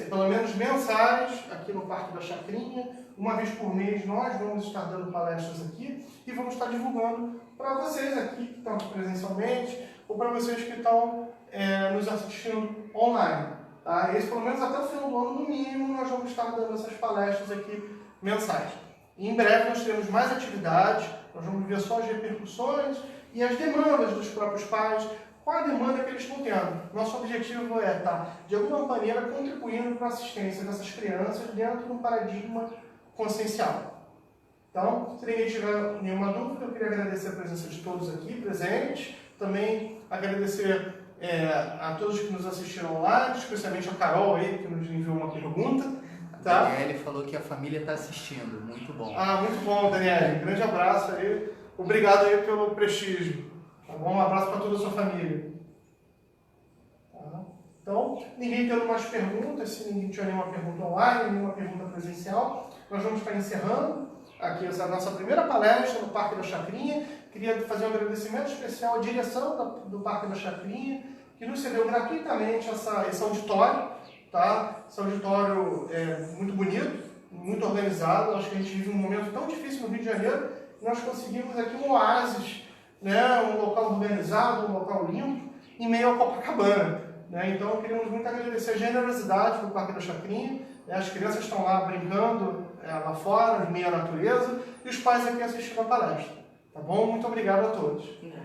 pelo menos mensais aqui no Parque da Chacrinha. Uma vez por mês nós vamos estar dando palestras aqui e vamos estar divulgando para vocês aqui que estão presencialmente ou para vocês que estão nos assistindo online. Tá? Esse, pelo menos até o final do ano, no mínimo, nós vamos estar dando essas palestras aqui mensais. E em breve nós teremos mais atividades, nós vamos ver só as repercussões e as demandas dos próprios pais, qual a demanda que eles estão tendo. Nosso objetivo é estar, de alguma maneira, contribuindo para a assistência dessas crianças dentro de um paradigma consciencial. Então, se ninguém tiver nenhuma dúvida, eu queria agradecer a presença de todos aqui presentes, também agradecer a todos que nos assistiram lá, especialmente a Carol aí, que nos enviou uma pergunta. Tá? A Daniele falou que a família está assistindo, muito bom. Ah, muito bom, Daniele. Grande abraço aí. Obrigado aí pelo prestígio. Tá bom? Um abraço para toda a sua família. Tá? Então, ninguém tendo mais perguntas, se ninguém tiver nenhuma pergunta online, nenhuma pergunta presencial, nós vamos estar encerrando aqui essa nossa primeira palestra no Parque da Chacrinha. Queria fazer um agradecimento especial à direção do Parque da Chacrinha, que nos cedeu gratuitamente esse auditório. Tá? Esse auditório é muito bonito, muito organizado. Acho que a gente vive um momento tão difícil no Rio de Janeiro, e nós conseguimos aqui um oásis, né? Um local organizado, um local limpo, em meio a Copacabana. Né? Então, queríamos muito agradecer a generosidade do Parque da Chacrinha. As crianças estão lá brincando lá fora, em meio à natureza, e os pais aqui assistindo a palestra. Tá bom? Muito obrigado a todos. Nada.